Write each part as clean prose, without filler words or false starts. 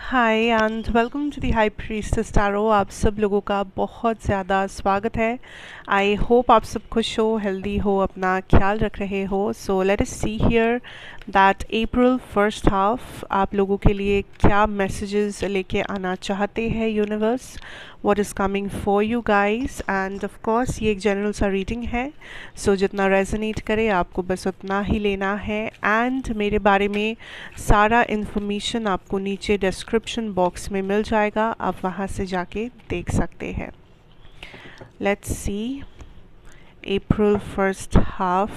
Hi and welcome to the high priestess tarot. आप सब लोगों का बहुत ज़्यादा स्वागत है। आई होप आप सब खुश हो, हेल्दी हो, अपना ख्याल रख रहे हो। So let us see here that April first half आप लोगों के लिए क्या मैसेजेस लेके आना चाहते हैं universe, what is coming for you guys. End of course ये एक जनरल सा रीडिंग है, सो जितना रेजोनेट करे आपको बस उतना ही लेना है। एंड मेरे बारे में सारा इन्फॉर्मेशन आपको नीचे डिस्क्रिप्शन बॉक्स में मिल जाएगा, आप वहाँ से जाके देख सकते हैं। Let's see April first half,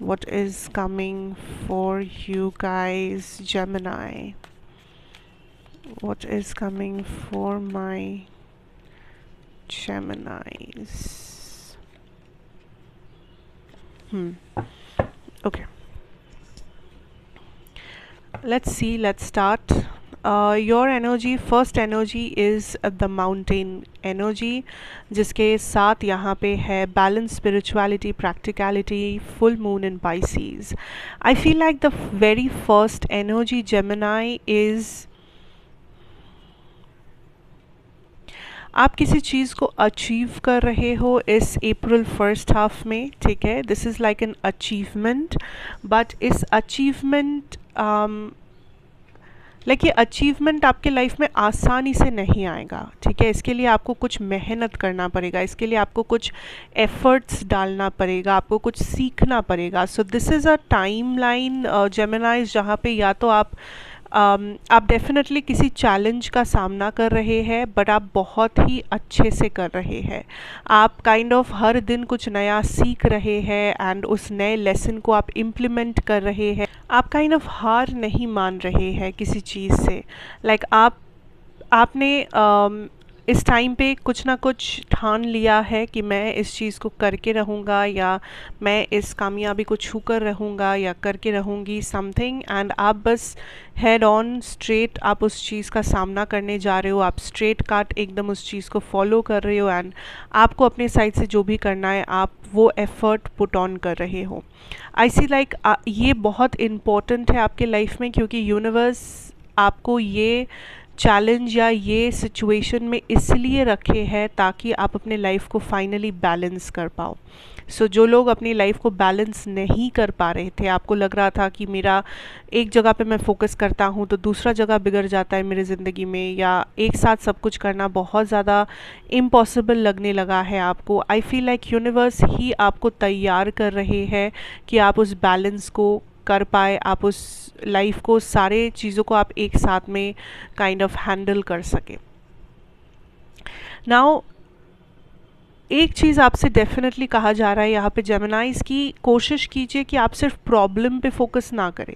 what is coming for you guys, Gemini? What is coming for my Geminis? Okay, let's see, let's start. Your energy, first energy is the mountain energy, जिसके साथ यहाँ पे है balance, spirituality, practicality, full moon in Pisces. I feel like the very first energy, Gemini, is आप किसी चीज़ को achieve कर रहे हो इस अप्रैल फर्स्ट हाफ में, ठीक है। This is like an achievement, but इस अचीवमेंट ये अचीवमेंट आपके लाइफ में आसानी से नहीं आएगा, ठीक है। इसके लिए आपको कुछ मेहनत करना पड़ेगा, इसके लिए आपको कुछ एफर्ट्स डालना पड़ेगा, आपको कुछ सीखना पड़ेगा। So this is a time line जेमिनाइज, जहाँ पे या तो आप डेफिनेटली किसी चैलेंज का सामना कर रहे हैं, बट आप बहुत ही अच्छे से कर रहे हैं। आप काइंड ऑफ हर दिन कुछ नया सीख रहे हैं एंड उस नए लेसन को आप इम्प्लीमेंट कर रहे हैं। आप काइंड ऑफ हार नहीं मान रहे हैं किसी चीज़ से। लाइक आपने इस टाइम पे कुछ ना कुछ ठान लिया है कि मैं इस चीज़ को करके रहूँगा, या मैं इस कामयाबी को छू कर रहूँगा या करके रहूँगी समथिंग। एंड आप बस हेड ऑन स्ट्रेट आप उस चीज़ का सामना करने जा रहे हो, आप स्ट्रेट काट एकदम उस चीज़ को फॉलो कर रहे हो। एंड आपको अपने साइड से जो भी करना है आप वो एफ़र्ट पुट ऑन कर रहे हो। आई सी लाइक ये बहुत इम्पॉर्टेंट है आपके लाइफ में, क्योंकि यूनिवर्स आपको ये चैलेंज या ये सिचुएशन में इसलिए रखे हैं ताकि आप अपने लाइफ को फाइनली बैलेंस कर पाओ। सो जो लोग अपनी लाइफ को बैलेंस नहीं कर पा रहे थे, आपको लग रहा था कि मेरा एक जगह पे मैं फोकस करता हूँ तो दूसरा जगह बिगड़ जाता है मेरी ज़िंदगी में, या एक साथ सब कुछ करना बहुत ज़्यादा इम्पॉसिबल लगने लगा है आपको। आई फील लाइक यूनिवर्स ही आपको तैयार कर रहे हैं कि आप उस बैलेंस को कर पाए, आप उस लाइफ को, सारे चीज़ों को आप एक साथ में काइंड ऑफ हैंडल कर सके। नाउ एक चीज़ आपसे डेफिनेटली कहा जा रहा है यहाँ पे जेमिनाइज की, कोशिश कीजिए कि आप सिर्फ प्रॉब्लम पे फोकस ना करें।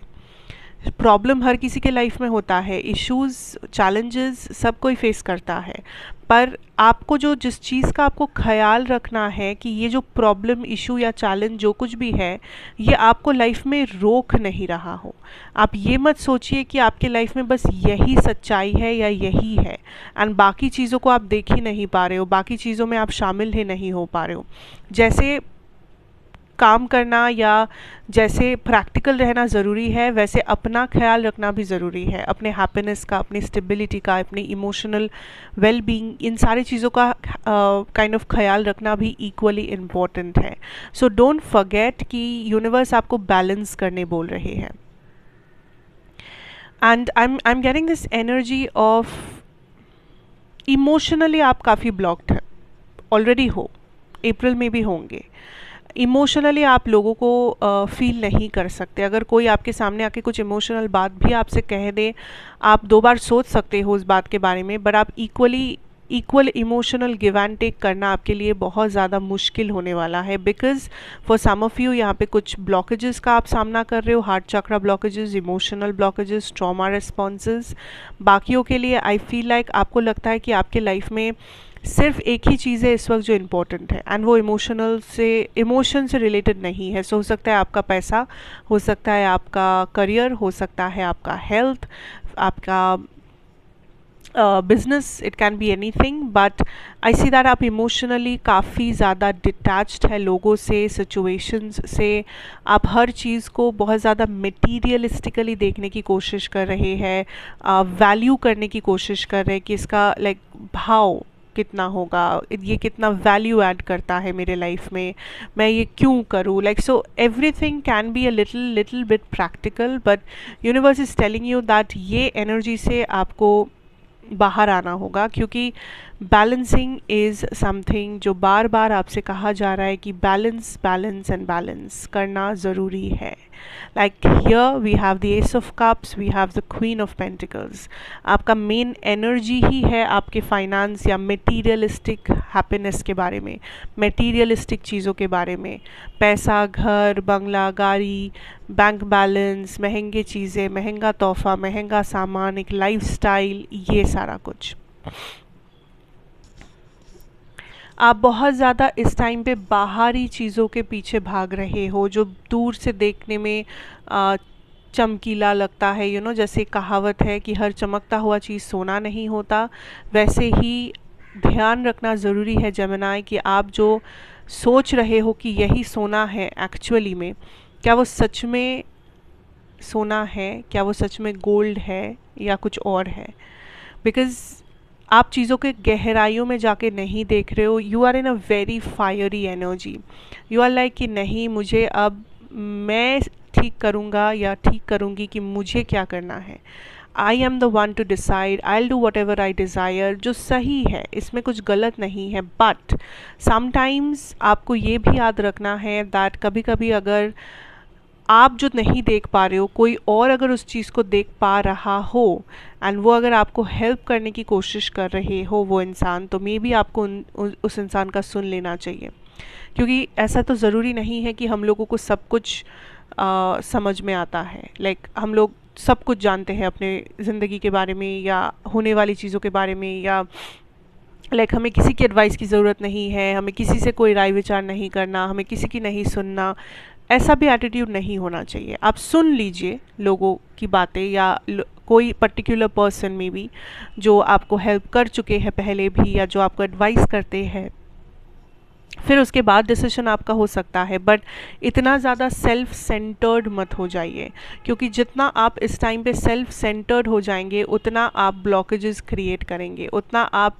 प्रॉब्लम हर किसी के लाइफ में होता है, इश्यूज़, चैलेंजेस सब कोई फेस करता है, पर आपको जो जिस चीज़ का आपको ख्याल रखना है कि ये जो प्रॉब्लम, इशू या चैलेंज जो कुछ भी है, ये आपको लाइफ में रोक नहीं रहा हो। आप ये मत सोचिए कि आपके लाइफ में बस यही सच्चाई है या यही है एंड बाकी चीज़ों को आप देख ही नहीं पा रहे हो, बाकी चीज़ों में आप शामिल ही नहीं हो पा रहे हो। जैसे काम करना या जैसे प्रैक्टिकल रहना ज़रूरी है, वैसे अपना ख्याल रखना भी ज़रूरी है, अपने हैप्पीनेस का, अपनी स्टेबिलिटी का, अपनी इमोशनल वेल बीइंग, इन सारी चीज़ों का काइंड ऑफ ख्याल रखना भी इक्वली इम्पॉर्टेंट है। सो डोंट फॉरगेट कि यूनिवर्स आपको बैलेंस करने बोल रहे हैं। And I am getting this energy of emotionally आप काफ़ी ब्लॉक्ड है, ऑलरेडी हो, अप्रैल में भी होंगे। इमोशनली आप लोगों को फील नहीं कर सकते। अगर कोई आपके सामने आके कुछ इमोशनल बात भी आपसे कह दे, आप दो बार सोच सकते हो उस बात के बारे में, बट आप equal emotional give and take करना आपके लिए बहुत ज़्यादा मुश्किल होने वाला है। Because for some of you यहाँ पे कुछ ब्लॉकेजेस का आप सामना कर रहे हो, heart chakra blockages, emotional blockages, trauma responses. बाकियों के लिए आई फील लाइक आपको लगता है कि आपके लाइफ में सिर्फ एक ही चीज़ है इस वक्त जो इम्पोर्टेंट है, एंड वो इमोशन से रिलेटेड नहीं है। सो हो सकता है आपका पैसा, हो सकता है आपका करियर, हो सकता है आपका हेल्थ, आपका business, it can be anything, but I see that आप इमोशनली काफ़ी ज़्यादा डिटैच्ड है लोगों से, सिचुएशंस से। आप हर चीज़ को बहुत ज़्यादा मटीरियलिस्टिकली देखने की कोशिश कर रहे हैं, वैल्यू करने की कोशिश कर रहे हैं कि इसका लाइक भाव कितना होगा, ये कितना वैल्यू ऐड करता है मेरे लाइफ में, मैं ये क्यों करूँ, like so everything can be a little bit practical, but universe is telling you that ये एनर्जी से आपको बाहर आना होगा, क्योंकि बैलेंसिंग इज़ समथिंग जो बार बार आपसे कहा जा रहा है कि बैलेंस बैलेंस एंड बैलेंस करना ज़रूरी है। Like here we have the ace of cups, we have the queen of pentacles. आपका मेन एनर्जी ही है आपके फाइनेंस या मटेरियलिस्टिक हैप्पीनेस के बारे में, मटेरियलिस्टिक चीज़ों के बारे में, पैसा, घर, बंगला, गाड़ी, बैंक बैलेंस, महंगे चीज़ें, महंगा तोहफा, महंगा सामान, एक लाइफस्टाइल, ये सारा कुछ। आप बहुत ज़्यादा इस टाइम पे बाहरी चीज़ों के पीछे भाग रहे हो जो दूर से देखने में चमकीला लगता है। यू नो, जैसे कहावत है कि हर चमकता हुआ चीज़ सोना नहीं होता, वैसे ही ध्यान रखना ज़रूरी है जेमिनी कि आप जो सोच रहे हो कि यही सोना है, एक्चुअली में क्या वो सच में सोना है, क्या वो सच में गोल्ड है या कुछ और है। बिकॉज़ आप चीज़ों के गहराइयों में जाके नहीं देख रहे हो। You are in a very fiery energy. You are like कि नहीं, मुझे अब मैं ठीक करूँगा या ठीक करूँगी कि मुझे क्या करना है। I am the one two decide, I will do what ever I desire, जो सही है, इसमें कुछ गलत नहीं है। बट समटाइम्स आपको ये भी याद रखना है दैट कभी कभी अगर आप जो नहीं देख पा रहे हो, कोई और अगर उस चीज़ को देख पा रहा हो एंड वो अगर आपको हेल्प करने की कोशिश कर रहे हो वो इंसान, तो मे बी आपको उस इंसान का सुन लेना चाहिए। क्योंकि ऐसा तो ज़रूरी नहीं है कि हम लोगों को सब कुछ समझ में आता है। लाइक हम लोग सब कुछ जानते हैं अपने ज़िंदगी के बारे में या होने वाली चीज़ों के बारे में, या लाइक हमें किसी की एडवाइस की ज़रूरत नहीं है, हमें किसी से कोई राय विचार नहीं करना, हमें किसी की नहीं सुनना। ऐसा भी एटीट्यूड नहीं होना चाहिए। आप सुन लीजिए लोगों की बातें या कोई पर्टिकुलर पर्सन में भी जो आपको हेल्प कर चुके हैं पहले भी या जो आपको एडवाइस करते हैं, फिर उसके बाद डिसीजन आपका हो सकता है। बट इतना ज़्यादा सेल्फ सेंटर्ड मत हो जाइए, क्योंकि जितना आप इस टाइम पे सेल्फ सेंटर्ड हो जाएंगे उतना आप ब्लॉकेजेस क्रिएट करेंगे, उतना आप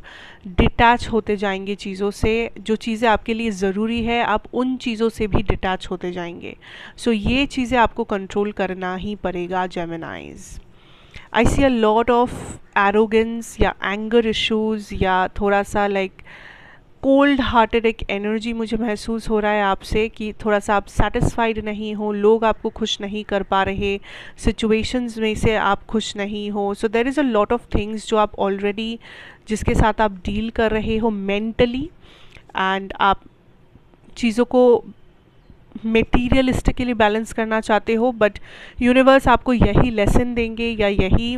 डिटैच होते जाएंगे चीज़ों से। जो चीज़ें आपके लिए ज़रूरी है आप उन चीज़ों से भी डिटैच होते जाएंगे। सो ये चीज़ें आपको कंट्रोल करना ही पड़ेगा Geminis. I see a lot of arrogance या एंगर इश्यूज़ या थोड़ा सा लाइक कोल्ड हार्टेड एक एनर्जी मुझे महसूस हो रहा है आपसे कि थोड़ा सा आप सेटिस्फाइड नहीं हो, लोग आपको खुश नहीं कर पा रहे, सिचुएशंस में से आप खुश नहीं हो। So there is a lot of things जो आप ऑलरेडी जिसके साथ आप डील कर रहे हो मेंटली, एंड आप चीज़ों को मटेरियलिस्टिकली बैलेंस करना चाहते हो। बट यूनिवर्स आपको यही लेसन देंगे या यही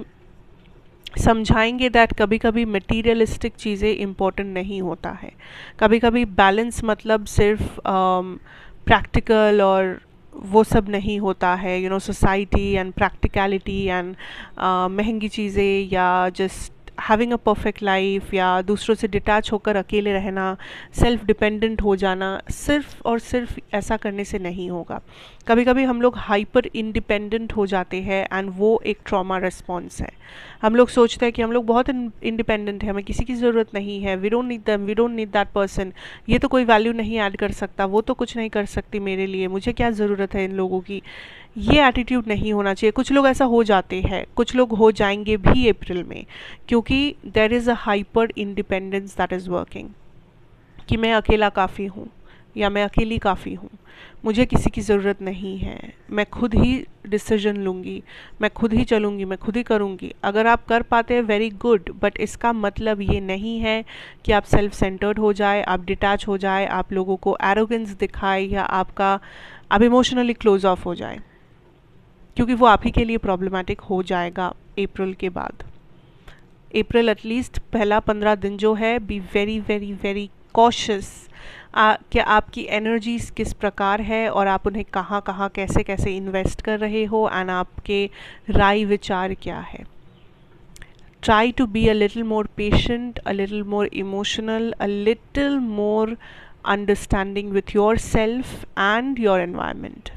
समझाएंगे दैट कभी कभी मटेरियलिस्टिक चीज़ें इम्पोर्टेंट नहीं होता है। कभी कभी बैलेंस मतलब सिर्फ प्रैक्टिकल और वो सब नहीं होता है। You know, society and practicality and महंगी चीज़ें या just having a perfect life या दूसरों से डिटैच होकर अकेले रहना, सेल्फ डिपेंडेंट हो जाना, सिर्फ और सिर्फ ऐसा करने से नहीं होगा। कभी कभी हम लोग हाइपर इंडिपेंडेंट हो जाते हैं एंड वो एक ट्रॉमा रिस्पॉन्स है। हम लोग सोचते हैं कि हम लोग बहुत इंडिपेंडेंट है, हमें किसी की ज़रूरत नहीं है, we don't need them, we don't need that person, ये तो कोई वैल्यू नहीं ऐड कर सकता, वो तो कुछ नहीं कर सकती मेरे लिए, मुझे क्या ज़रूरत है इन लोगों की। ये एटीट्यूड नहीं होना चाहिए। कुछ लोग ऐसा हो जाते हैं, कुछ लोग हो जाएंगे भी अप्रैल में, क्योंकि there is a hyper independence that is working कि मैं अकेला काफ़ी हूँ या मैं अकेली काफ़ी हूँ, मुझे किसी की ज़रूरत नहीं है, मैं खुद ही डिसीजन लूँगी, मैं खुद ही चलूँगी, मैं खुद ही करूँगी। अगर आप कर पाते हैं वेरी गुड, बट इसका मतलब ये नहीं है कि आप सेल्फ सेंटर्ड हो जाए, आप डिटैच हो जाए, आप लोगों को एरोगेंस दिखाए या आप इमोशनली क्लोज ऑफ हो जाए, क्योंकि वो आप ही के लिए प्रॉब्लमेटिक हो जाएगा अप्रैल के बाद। अप्रैल एटलीस्ट पहला 15 दिन जो है, be very very very cautious कि आपकी एनर्जीज किस प्रकार है और आप उन्हें कहाँ कहाँ कैसे कैसे इन्वेस्ट कर रहे हो, एंड आपके राय विचार क्या है। try to be a little more patient, a little more emotional, a little more understanding with yourself and your environment.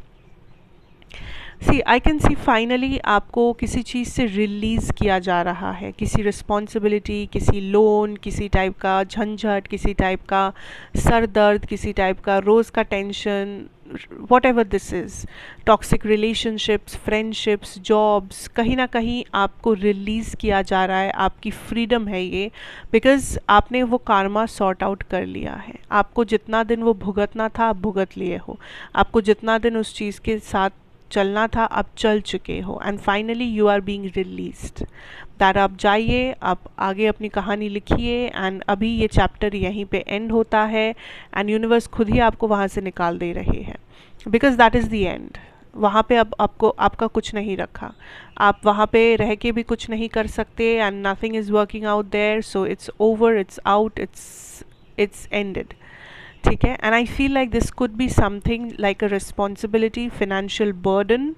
See I can see finally आपको किसी चीज़ से रिलीज़ किया जा रहा है, किसी रिस्पॉन्सिबिलिटी, किसी लोन, किसी टाइप का झंझट, किसी टाइप का सर दर्द, किसी टाइप का रोज़ का tension, what ever this is, toxic relationships, friendships, jobs, कहीं ना कहीं आपको रिलीज़ किया जा रहा है, आपकी फ्रीडम है ये, बिकॉज आपने वो कार्मा सॉर्ट आउट कर लिया है। आपको जितना दिन वो भुगतना था आप भुगत लिए हो, आपको जितना दिन उस चीज़ के साथ चलना था आप चल चुके हो, and finally you are being released that आप जाइए, आप आगे अपनी कहानी लिखिए, एंड अभी ये चैप्टर यहीं पे एंड होता है, एंड यूनिवर्स खुद ही आपको वहाँ से निकाल दे रहे हैं, because that is the end. वहाँ पे अब आपको आपका कुछ नहीं रखा, आप वहाँ पे रह के भी कुछ नहीं कर सकते, and nothing is working out there, so it's over, it's out, it's ended. ठीक है, and I feel like this could be something like a responsibility, financial burden,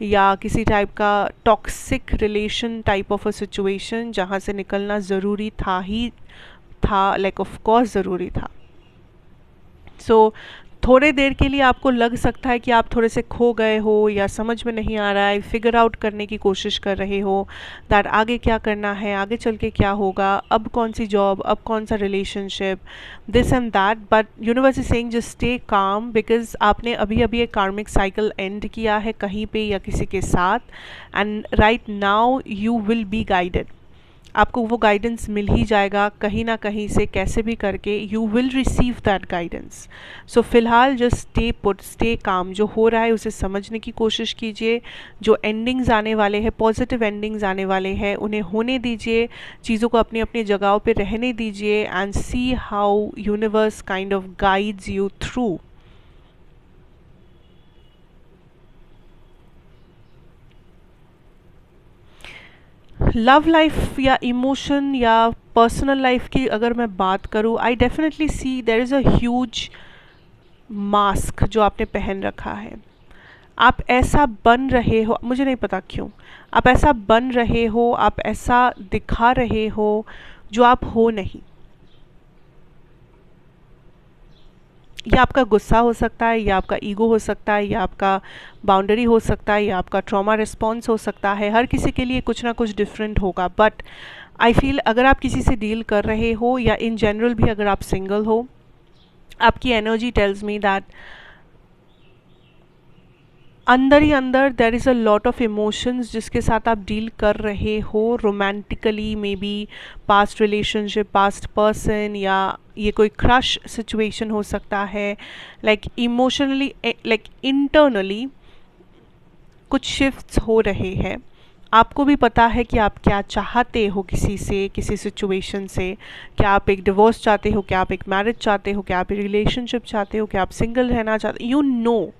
या किसी टाइप का toxic relation type of a situation जहाँ से निकलना ज़रूरी था ही था, लाइक ऑफ कोर्स ज़रूरी था। सो थोड़े देर के लिए आपको लग सकता है कि आप थोड़े से खो गए हो या समझ में नहीं आ रहा है, फिगर आउट करने की कोशिश कर रहे हो दैट आगे क्या करना है, आगे चल के क्या होगा, अब कौन सी जॉब, अब कौन सा relationship, this and that, but universe is saying just stay calm, because आपने अभी अभी एक कार्मिक साइकिल एंड किया है कहीं पे या किसी के साथ, and right now you will be guided. आपको वो गाइडेंस मिल ही जाएगा कहीं ना कहीं से, कैसे भी करके you will receive that guidance. So फिलहाल just stay put, stay calm, जो हो रहा है उसे समझने की कोशिश कीजिए, जो एंडिंग्स आने वाले हैं, पॉजिटिव एंडिंग्स आने वाले हैं, उन्हें होने दीजिए, चीज़ों को अपनी अपनी जगहों पे रहने दीजिए, and see how universe kind of guides you through. Love life या इमोशन या पर्सनल लाइफ की अगर मैं बात करूँ, I definitely see there is a huge mask जो आपने पहन रखा है। आप ऐसा बन रहे हो, मुझे नहीं पता क्यों, आप ऐसा बन रहे हो, आप ऐसा दिखा रहे हो जो आप हो नहीं। या आपका गुस्सा हो सकता है, या आपका ईगो हो सकता है, या आपका बाउंड्री हो सकता है, या आपका ट्रॉमा रिस्पॉन्स हो सकता है। हर किसी के लिए कुछ ना कुछ डिफरेंट होगा, बट आई फील अगर आप किसी से डील कर रहे हो या इन जनरल भी अगर आप सिंगल हो, आपकी एनर्जी टेल्स मी दैट अंदर ही अंदर there is a lot of emotions जिसके साथ आप डील कर रहे हो, romantically may be, past relationship, past person, या ये कोई क्रश सिचुएशन हो सकता है, लाइक इमोशनली, लाइक इंटरनली कुछ शिफ्ट्स हो रहे हैं। आपको भी पता है कि आप क्या चाहते हो किसी से, किसी सिचुएशन से, क्या आप एक डिवोर्स चाहते हो, क्या आप एक मैरिज चाहते हो, क्या आप एक रिलेशनशिप चाहते हो, क्या आप सिंगल रहना चाहते हो, यू नो,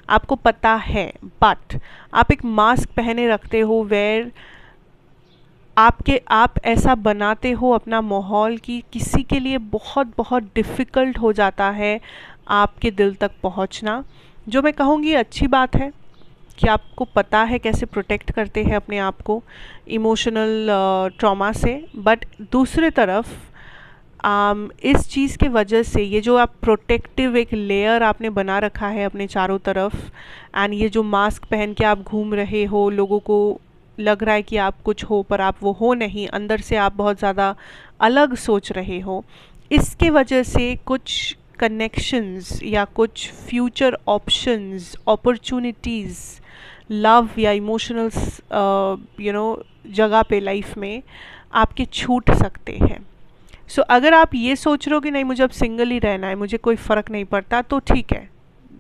आपको पता है, बट आप एक मास्क पहने रखते हो वेयर आप ऐसा बनाते हो अपना माहौल कि किसी के लिए बहुत बहुत डिफ़िकल्ट हो जाता है आपके दिल तक पहुंचना। जो मैं कहूँगी अच्छी बात है कि आपको पता है कैसे प्रोटेक्ट करते हैं अपने आप को इमोशनल ट्रॉमा से, बट दूसरी तरफ इस चीज़ के वजह से ये जो आप प्रोटेक्टिव एक लेयर आपने बना रखा है अपने चारों तरफ, एंड ये जो मास्क पहन के आप घूम रहे हो, लोगों को लग रहा है कि आप कुछ हो पर आप वो हो नहीं, अंदर से आप बहुत ज़्यादा अलग सोच रहे हो, इसके वजह से कुछ कनेक्शंस या कुछ फ्यूचर ऑप्शंस, अपॉर्चुनिटीज़, लव या इमोशनल जगह पे लाइफ में आपके छूट सकते हैं। सो अगर आप ये सोच रहे हो कि नहीं मुझे अब सिंगल ही रहना है, मुझे कोई फ़र्क नहीं पड़ता, तो ठीक है,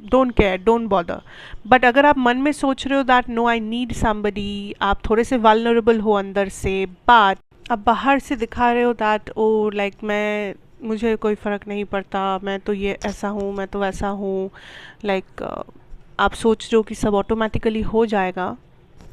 don't care, don't bother. But अगर आप मन में सोच रहे हो that no I need somebody, आप थोड़े से वल्नरेबल हो अंदर से, बट आप बाहर से दिखा रहे हो दैट ओ लाइक मुझे कोई फ़र्क नहीं पड़ता, मैं तो ये ऐसा हूँ, मैं तो वैसा हूँ, लाइक आप सोच रहे हो कि सब ऑटोमेटिकली हो जाएगा,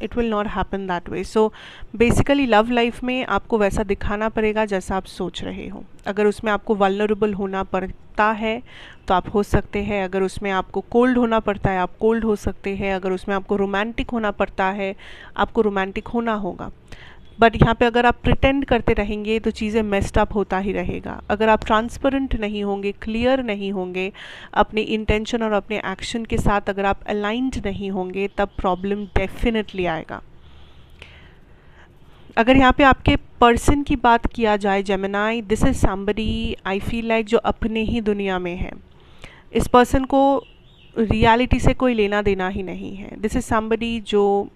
it will not happen that way. So basically love life में आपको वैसा दिखाना पड़ेगा जैसा आप सोच रहे हो। अगर उसमें आपको वल्नरेबल होना पड़ता है तो आप हो सकते हैं, अगर उसमें आपको कोल्ड होना पड़ता है आप कोल्ड हो सकते हैं, अगर उसमें आपको रोमांटिक होना पड़ता है आपको रोमांटिक होना होगा। बट यहाँ पे अगर आप प्रिटेंड करते रहेंगे तो चीज़ें मेस्ड अप होता ही रहेगा। अगर आप ट्रांसपेरेंट नहीं होंगे, क्लियर नहीं होंगे अपने इंटेंशन और अपने एक्शन के साथ, अगर आप अलाइंड नहीं होंगे, तब प्रॉब्लम डेफिनेटली आएगा। अगर यहाँ पे आपके पर्सन की बात किया जाए Gemini, this is somebody I feel like जो अपने ही दुनिया में है। इस पर्सन को रियलिटी से कोई लेना देना ही नहीं है। दिस इज़ समबडी जो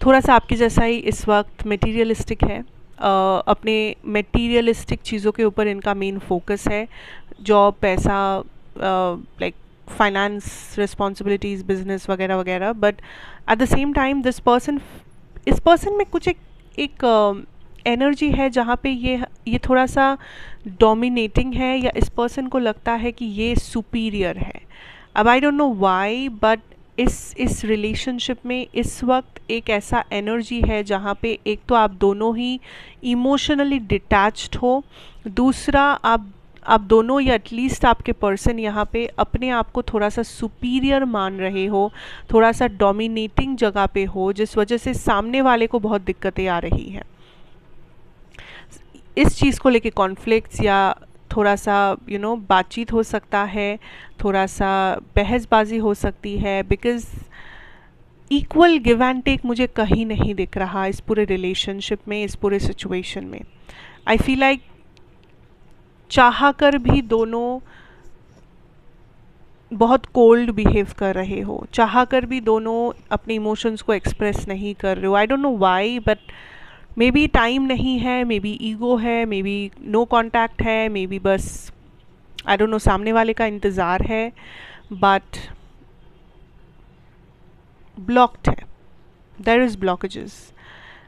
थोड़ा सा आपके जैसा ही इस वक्त मटेरियलिस्टिक है। अपने मटेरियलिस्टिक चीज़ों के ऊपर इनका मेन फोकस है, जॉब, पैसा, लाइक फाइनेंस, रिस्पॉन्सिबिलिटीज़, बिजनेस वगैरह वगैरह। But at the same time इस पर्सन में कुछ एक एनर्जी है जहाँ पे ये थोड़ा सा डोमिनेटिंग है, या इस पर्सन को लगता है कि ये सुपीरियर है। अब I don't know why, but इस रिलेशनशिप में इस वक्त एक ऐसा एनर्जी है जहाँ पे एक तो आप दोनों ही इमोशनली डिटैच्ड हो, दूसरा आप दोनों या एटलीस्ट आपके पर्सन यहाँ पे अपने आप को थोड़ा सा सुपीरियर मान रहे हो, थोड़ा सा डोमिनेटिंग जगह पे हो, जिस वजह से सामने वाले को बहुत दिक्कतें आ रही हैं। इस चीज़ को लेके कॉन्फ्लिक्ट्स या थोड़ा सा बातचीत हो सकता है, थोड़ा सा बहसबाजी हो सकती है, because equal give and take मुझे कहीं नहीं दिख रहा इस पूरे रिलेशनशिप में, इस पूरे सिचुएशन में। आई फील लाइक चाह कर भी दोनों बहुत कोल्ड बिहेव कर रहे हो, चाह कर भी दोनों अपने इमोशंस को एक्सप्रेस नहीं कर रहे हो। I don't know why, but may be time नहीं है, मे बी ईगो है, मे बी नो कॉन्टैक्ट है, मे बी बस आई डोंट नो सामने वाले का इंतज़ार है, बट ब्लॉक्ड है। देयर इज़ ब्लॉकेजेस,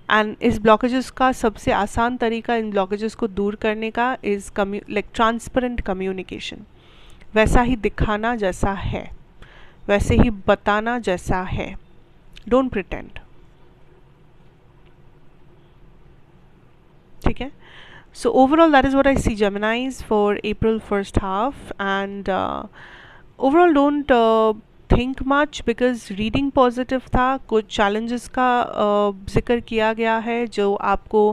एंड इस ब्लॉकेजेस का सबसे आसान तरीका इन ब्लॉकेजेस को दूर करने का इज़ लाइक ट्रांसपेरेंट कम्युनिकेशन। वैसा ही दिखाना जैसा है, वैसे ही बताना जैसा है। Don't pretend. ठीक है? So overall, that is what I see, Geminis, for April first half, and overall don't think much, because reading positive था। कुछ challenges का जिक्र किया गया है जो आपको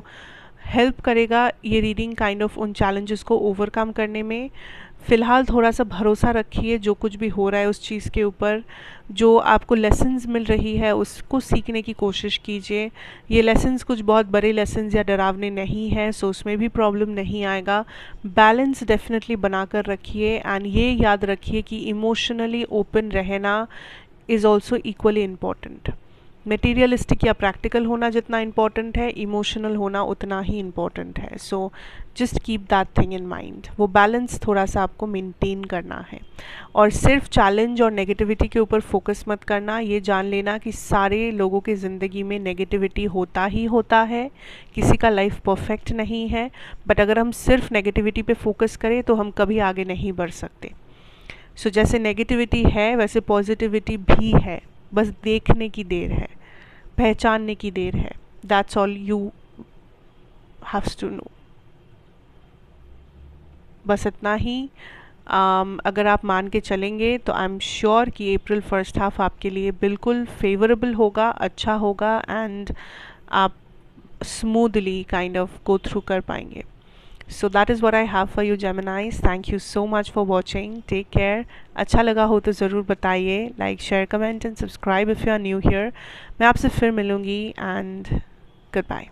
हेल्प करेगा ये रीडिंग काइंड ऑफ उन चैलेंजेस को ओवरकम करने में। फ़िलहाल थोड़ा सा भरोसा रखिए जो कुछ भी हो रहा है उस चीज़ के ऊपर, जो आपको लेसन्स मिल रही है उसको सीखने की कोशिश कीजिए। ये लेसन्स कुछ बहुत बड़े लेसन्स या डरावने नहीं हैं, सो उसमें भी प्रॉब्लम नहीं आएगा। बैलेंस डेफिनेटली बना कर रखिए, एंड ये याद रखिए कि इमोशनली ओपन रहना is also equally important. Materialistic या प्रैक्टिकल होना जितना इम्पॉर्टेंट है, इमोशनल होना उतना ही इम्पॉर्टेंट है। So just keep that thing in mind. वो बैलेंस थोड़ा सा आपको मेंटेन करना है, और सिर्फ चैलेंज और नेगेटिविटी के ऊपर फोकस मत करना। ये जान लेना कि सारे लोगों की ज़िंदगी में नेगेटिविटी होता ही होता है, किसी का लाइफ परफेक्ट नहीं है, बट अगर हम सिर्फ नेगेटिविटी पे फोकस करें तो हम कभी आगे नहीं बढ़ सकते। सो जैसे नेगेटिविटी है वैसे पॉजिटिविटी भी है, बस देखने की देर है, पहचानने की देर है। That's all you haves to know. बस इतना ही। अगर आप मान के चलेंगे तो आई एम श्योर कि अप्रैल फर्स्ट हाफ आपके लिए बिल्कुल फेवरेबल होगा, अच्छा होगा, एंड आप smoothly kind of go through कर पाएंगे। So that is what I have for you, Geminis. Thank you so much for watching. Take care. अच्छा लगा हो तो ज़रूर बताइए, like, share, comment and subscribe if you are new here. मैं आपसे फिर मिलूँगी, एंड गुड बाय।